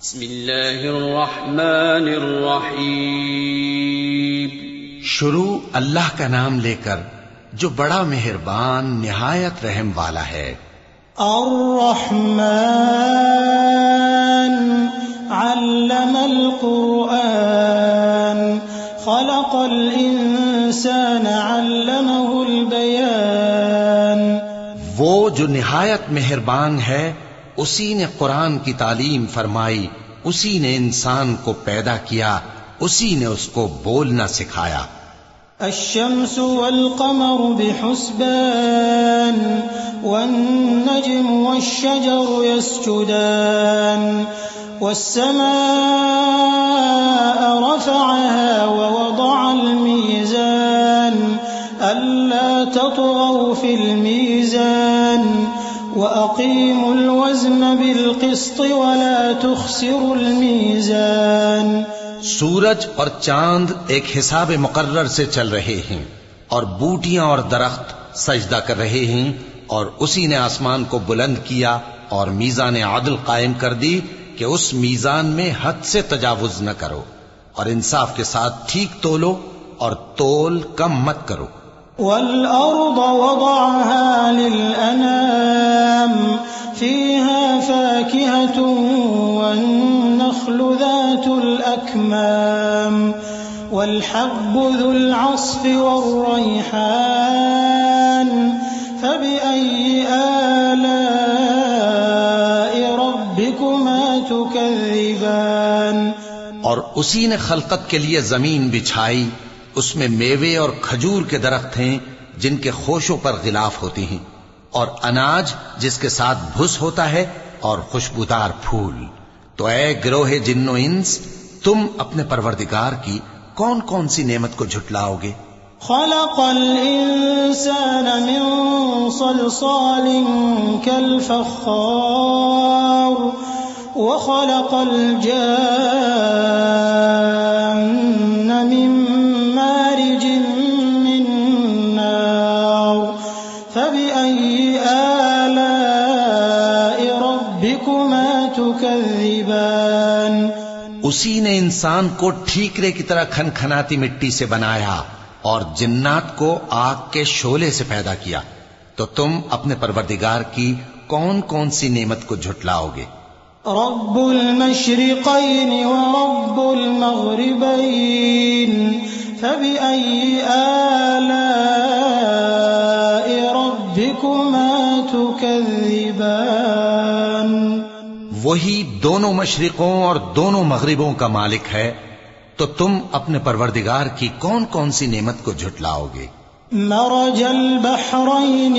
بسم اللہ الرحمن الرحیم. شروع اللہ کا نام لے کر جو بڑا مہربان نہایت رحم والا ہے. الرحمن علم القرآن خلق الانسان علمه البیان. وہ جو نہایت مہربان ہے اسی نے قرآن کی تعلیم فرمائی، اسی نے انسان کو پیدا کیا، اسی نے اس کو بولنا سکھایا. الشمس والقمر بحسبان والنجم والشجر يسجدان والسماء رفعها ووضع الميزان ألا تطغوا في الميزان وأقيموا الوزن بالقسط ولا تخسروا الميزان. سورج اور چاند ایک حساب مقرر سے چل رہے ہیں اور بوٹیاں اور درخت سجدہ کر رہے ہیں، اور اسی نے آسمان کو بلند کیا اور میزان عدل قائم کر دی کہ اس میزان میں حد سے تجاوز نہ کرو، اور انصاف کے ساتھ ٹھیک تولو اور تول کم مت کرو. والأرض وضعها للأنام فيها فاكهة والنخل ذات الأكمام والحب ذو العصف والريحان فبأي آلاء ربكما تكذبان. اور اسی نے خلقت کے لیے زمین بچھائی، اس میں میوے اور کھجور کے درخت ہیں جن کے خوشوں پر غلاف ہوتی ہیں، اور اناج جس کے ساتھ بھس ہوتا ہے، اور خوشبودار پھول. تو اے گروہ جن و انس، تم اپنے پروردگار کی کون کون سی نعمت کو جھٹلاؤ گے؟ خلق الانسان من صلصال كالفخار وخلق الجان من مارج من نار فبأي آلاء ربكما تكذبان. اسی نے انسان کو ٹھیکرے کی طرح کھنکھناتی مٹی سے بنایا اور جنات کو آگ کے شعلے سے پیدا کیا. تو تم اپنے پروردگار کی کون کون سی نعمت کو جھٹلاؤ گے؟ رب المشرقين ورب المغربين فبأي آلاء ربكما تكذبان. وہی دونوں مشرقوں اور دونوں مغربوں کا مالک ہے، تو تم اپنے پروردگار کی کون کون سی نعمت کو جھٹلاؤ گے؟ مرج البحرين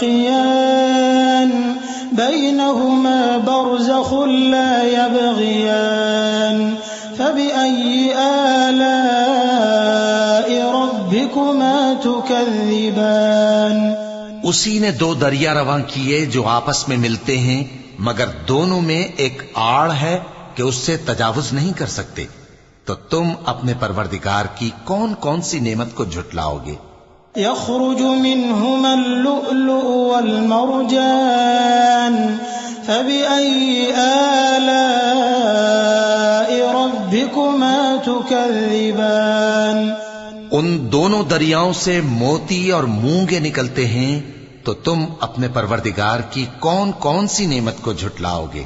يلتقيان بينهما برزخ لا يبغيان فبأي آلاء ربكما تكذبان. اسی نے دو دریا رواں کیے جو آپس میں ملتے ہیں، مگر دونوں میں ایک آڑ ہے کہ اس سے تجاوز نہیں کر سکتے. تو تم اپنے پروردگار کی کون کون سی نعمت کو جھٹلاؤ گے؟ يخرج منهما اللؤلؤ والمرجان فبأي آلاء ربكما تكذبان. ان دونوں دریاؤں سے موتی اور مونگے نکلتے ہیں، تو تم اپنے پروردگار کی کون کون سی نعمت کو جھٹلاؤ گے؟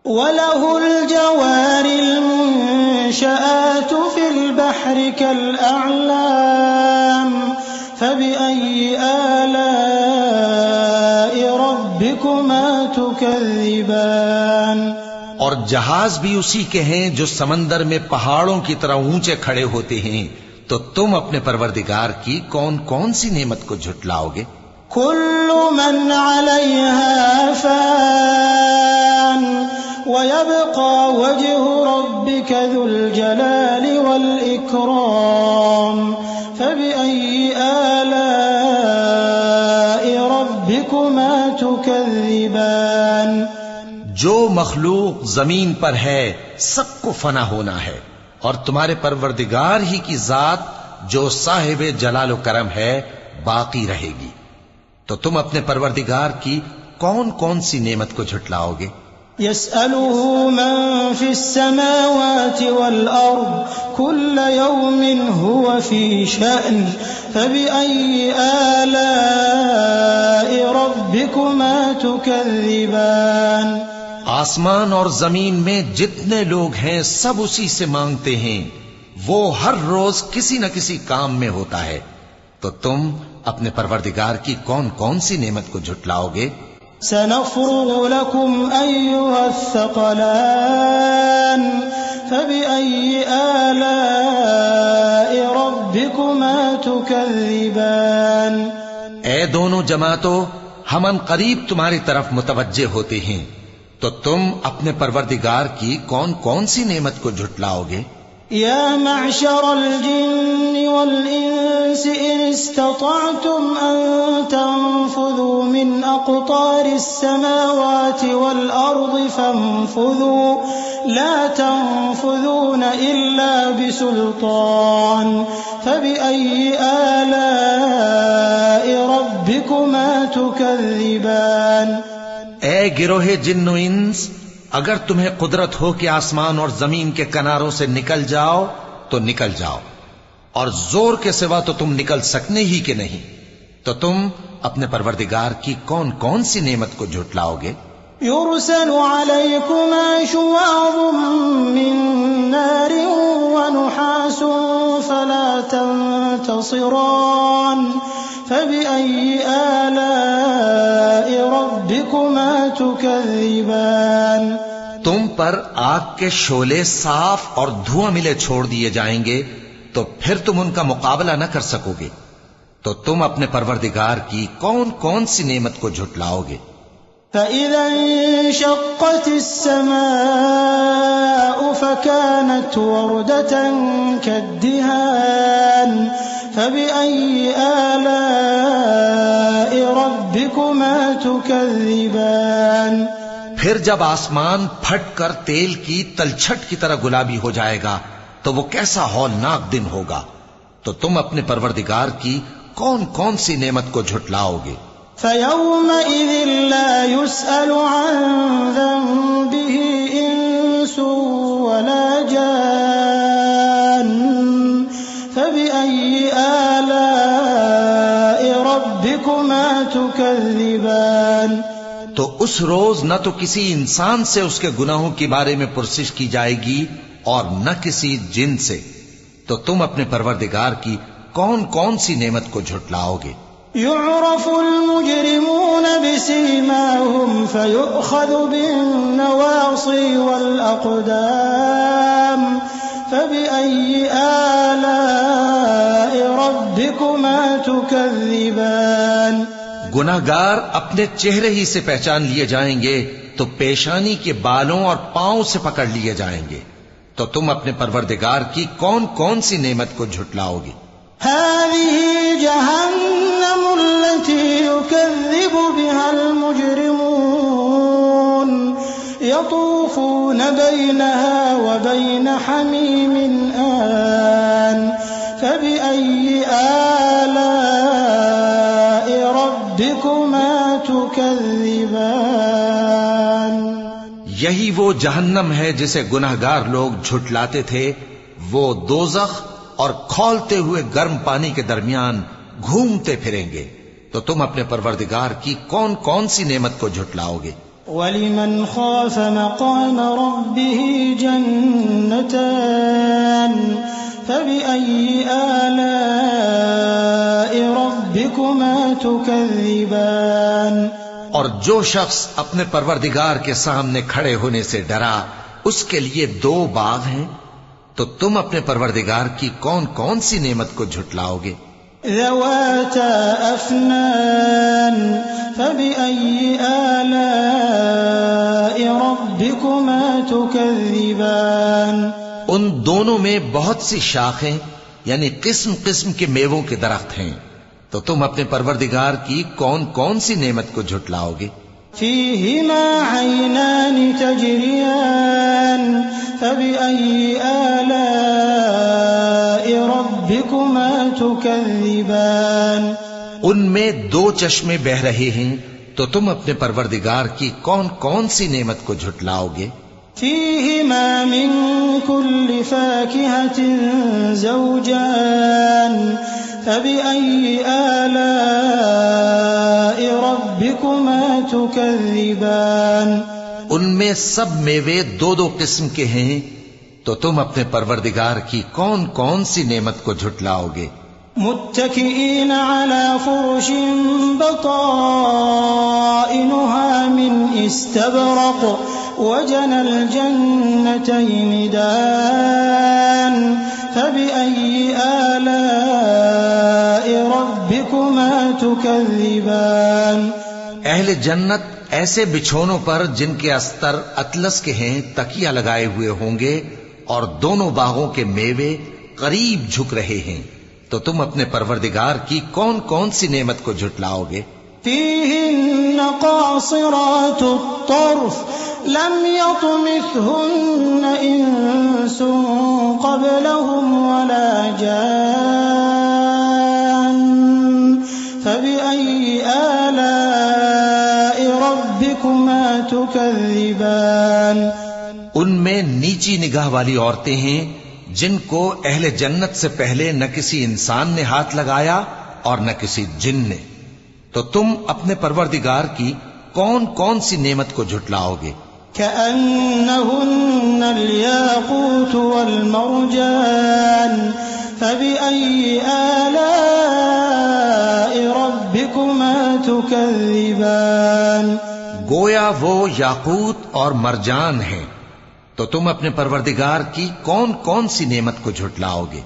وَلَهُ الْجَوَارِ الْمُنشَآتُ فِي الْبَحْرِ كَالْأَعْلَامِ فَبِأَيِّ آلَاءِ رَبِّكُمَا تُكَذِّبَانِ. اور جہاز بھی اسی کے ہیں جو سمندر میں پہاڑوں کی طرح اونچے کھڑے ہوتے ہیں. تو تم اپنے پروردگار کی کون کون سی نعمت کو جھٹلاؤ گے؟ كل من عليها فان ويبقى وجه ربك ذو الجلال والإكرام فبأي آلاء ربكما تكذبان. جو مخلوق زمین پر ہے سب کو فنا ہونا ہے، اور تمہارے پروردگار ہی کی ذات جو صاحب جلال و کرم ہے باقی رہے گی. تو تم اپنے پروردگار کی کون کون سی نعمت کو جھٹلاؤ گے؟ يسأله من في السماوات والأرض كل يوم هو في شأن فبأي آلاء ربكما تكذبان آسمان اور زمین میں جتنے لوگ ہیں سب اسی سے مانگتے ہیں، وہ ہر روز کسی نہ کسی کام میں ہوتا ہے، تو تم اپنے پروردگار کی کون کون سی نعمت کو جھٹلاؤ گے؟ سنفرغ لكم أيها الثقلان فبأي آلاء ربكما تكذبان اے دونوں جماعتوں، ہم ان قریب تمہاری طرف متوجہ ہوتے ہیں، تو تم اپنے پروردگار کی کون کون سی نعمت کو جھٹلاؤ گے؟ يا معشر الجن والإنس إن استطعتم أن تنفذوا من أقطار السماوات والأرض فانفذوا لا تنفذون إلا بسلطان فبأي آلاء ربكما تكذبان اے گروہ جن و انس، اگر تمہیں قدرت ہو کہ آسمان اور زمین کے کناروں سے نکل جاؤ تو نکل جاؤ، اور زور کے سوا تو تم نکل سکنے ہی کہ نہیں، تو تم اپنے پروردگار کی کون کون سی نعمت کو جھٹلاؤ گے؟ يرسل عليكما شواظ من نار ونحاس فلا تنتصران فبأي آلاء ربكما تكذبان تم پر آگ کے شعلے صاف اور دھواں ملے چھوڑ دیے جائیں گے، تو پھر تم ان کا مقابلہ نہ کر سکو گے، تو تم اپنے پروردگار کی کون کون سی نعمت کو جھٹلاؤ گے؟ فَإِذَا انشَقَّتِ السَّمَاءُ فَكَانَتْ وَرْدَةً كَالدِّهَانِ فَبِأَيِّ آلَاءِ رَبِّكُمَا تُكَذِّبَانِ پھر جب آسمان پھٹ کر تیل کی تلچھٹ کی طرح گلابی ہو جائے گا تو وہ کیسا ہولناک دن ہوگا، تو تم اپنے پروردگار کی کون کون سی نعمت کو جھٹلاؤ گے؟ فَيَوْمَئِذٍ لَا يُسْأَلُ عَنْ ذَنبِهِ إِنسٌ وَلَا جَانٌّ فَبِأَيِّ آلَاءِ رَبِّكُمَا تُكَذِّبَانِ تو اس روز نہ تو کسی انسان سے اس کے گناہوں کے بارے میں پرسش کی جائے گی اور نہ کسی جن سے، تو تم اپنے پروردگار کی کون کون سی نعمت کو جھٹلاؤ گے؟ يعرف المجرمون بسيماهم فيؤخذ بالنواصي والأقدام فبأي آلاء ربكما تكذبان گناہگار اپنے چہرے ہی سے پہچان لیے جائیں گے تو پیشانی کے بالوں اور پاؤں سے پکڑ لیے جائیں گے، تو تم اپنے پروردگار کی کون کون سی نعمت کو جھٹلاؤ گے؟ هذه جهنم التي يكذب بها المجرمون يطوفون بينها وبين حميم آن فبأي آلاء ربكما تكذبان یہی وہ جہنم ہے جسے گناہگار لوگ جھٹلاتے تھے، وہ دوزخ اور کھولتے ہوئے گرم پانی کے درمیان گھومتے پھریں گے، تو تم اپنے پروردگار کی کون کون سی نعمت کو جھٹلاؤ گے؟ وَلِمَنْ خَافَ مَقَامَ رَبِّهِ جَنَّتَانِ فَبِأَيِّ آلَاءِ رَبِّكُمَا تُكَذِّبَانِ اور جو شخص اپنے پروردگار کے سامنے کھڑے ہونے سے ڈرا، اس کے لیے دو باغ ہیں، تو تم اپنے پروردگار کی کون کون سی نعمت کو جھٹلاؤ گے؟ ذواتا افنان فبأي آلاء ربكما تكذبان ان دونوں میں بہت سی شاخیں یعنی قسم قسم کے میووں کے درخت ہیں، تو تم اپنے پروردگار کی کون کون سی نعمت کو جھٹلاؤ گے؟ فيهما عينان تجريان فبأي آلاء ربكما تكذبان ان میں دو چشمے بہ رہے ہیں، تو تم اپنے پروردگار کی کون کون سی نعمت کو جھٹلاؤ گے؟ فيهما من كل فاكهة زوجان فبأي آلاء ربكما تكذبان ان میں سب میوے دو دو قسم کے ہیں، تو تم اپنے پروردگار کی کون کون سی نعمت کو جھٹلاؤ گے؟ متكئين على فرش بطائنها من استبرق وجنى الجنتين دان فبأي آلاء ربكما تكذبان اہل جنت ایسے بچھونوں پر جن کے استر اطلس کے ہیں تکیہ لگائے ہوئے ہوں گے، اور دونوں باغوں کے میوے قریب جھک رہے ہیں، تو تم اپنے پروردگار کی کون کون سی نعمت کو جھٹلاؤ گے؟ فيهن قاصرات الطرف لم يطمثهن إنس قبلهم ولا جان فبأي آلاء ربكما تكذبان ان میں نیچی نگاہ والی عورتیں ہیں جن کو اہل جنت سے پہلے نہ کسی انسان نے ہاتھ لگایا اور نہ کسی جن نے، تو تم اپنے پروردگار کی کون کون سی نعمت کو جھٹلاؤ گے؟ كأنهن الياقوت والمرجان فبأي آلاء ربكما تكذبان گویا وہ یاقوت اور مرجان ہیں، تو تم اپنے پروردگار کی کون کون سی نعمت کو جھٹلاؤ گے؟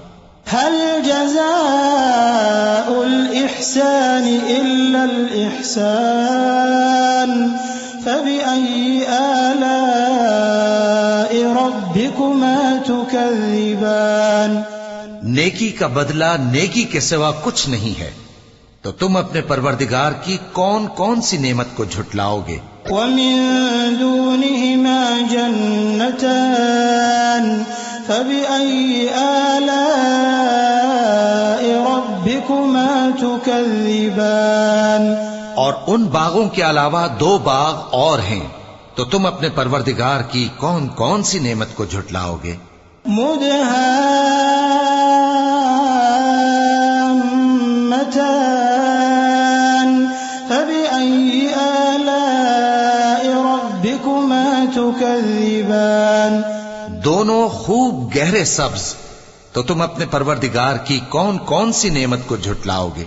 هل جزاء الإحسان إلا الإحسان فبأي آلاء ربكما تكذبان نیکی کا بدلہ نیکی کے سوا کچھ نہیں ہے، تو تم اپنے پروردگار کی کون کون سی نعمت کو جھٹلاؤ گے؟ ومن دونهما جنتان فبأي آلاء ربكما تكذبان اور ان باغوں کے علاوہ دو باغ اور ہیں، تو تم اپنے پروردگار کی کون کون سی نعمت کو جھٹلاؤ گے؟ مدهامتان فبأي آلاء ربكما تكذبان دونوں خوب گہرے سبز، تو تم اپنے پروردگار کی کون کون سی نعمت کو جھٹلاؤ گے؟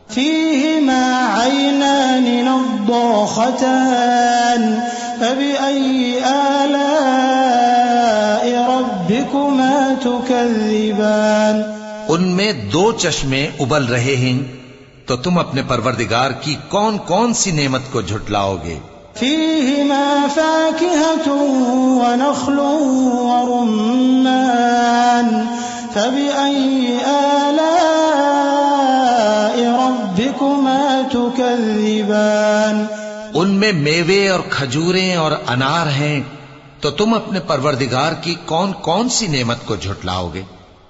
فيهما عينان نضاختان فبأي آلاء ربكما تكذبان ان میں دو چشمے ابل رہے ہیں، تو تم اپنے پروردگار کی کون کون سی نعمت کو جھٹلاؤ گے؟ فيهما فاكهة ونخل ورمان فبأي آلاء ربكما تكذبان ان میں میوے اور کھجوریں اور انار ہیں، تو تم اپنے پروردگار کی کون کون سی نعمت کو جھٹلاؤ گے؟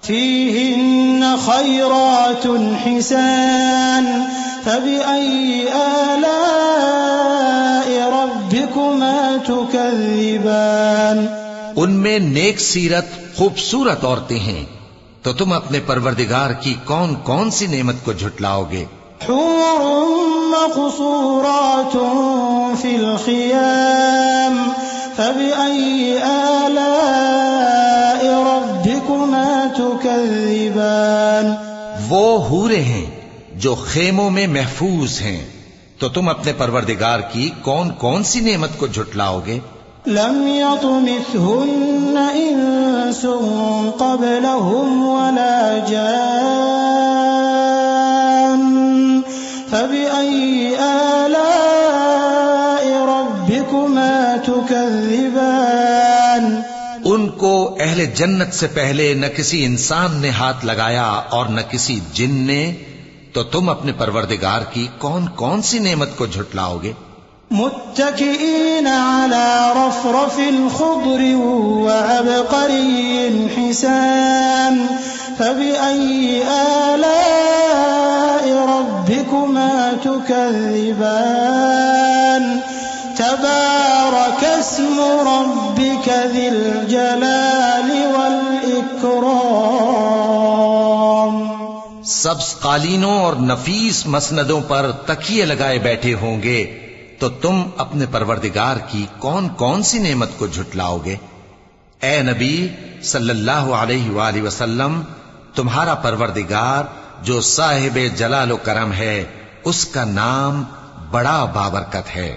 فيهن خيرات حسان فبأي آلاء ربكما تكذبان ان میں نیک سیرت خوبصورت عورتیں ہیں، تو تم اپنے پروردگار کی کون کون سی نعمت کو جھٹلاؤ گے؟ حور مقصورات في الخيام فبأي آلاء ربكما تكذبان وہ حوریں ہیں جو خیموں میں محفوظ ہیں، تو تم اپنے پروردگار کی کون کون سی نعمت کو جھٹلاؤ گے؟ لم يطمثهن إنس قبلهم ولا جان فبأي آلاء ربكما تكذبان ان کو اہل جنت سے پہلے نہ کسی انسان نے ہاتھ لگایا اور نہ کسی جن نے، تو تم اپنے پروردگار کی کون کون سی نعمت کو جھٹلاؤ گے؟ متكئين على رفرف خضر وعبقري حسان فبأي آلاء ربكما تكذبان ربكما تكذبان، ربكما تكذبان اسم ربك ذي الجلال والإكرام. سبز قالینوں اور نفیس مسندوں پر تکیے لگائے بیٹھے ہوں گے تو تم اپنے پروردگار کی کون کون سی نعمت کو جھٹلاؤ گے؟ اے نبی صلی اللہ علیہ وآلہ وسلم، تمہارا پروردگار جو صاحب جلال و کرم ہے، اس کا نام بڑا بابرکت ہے.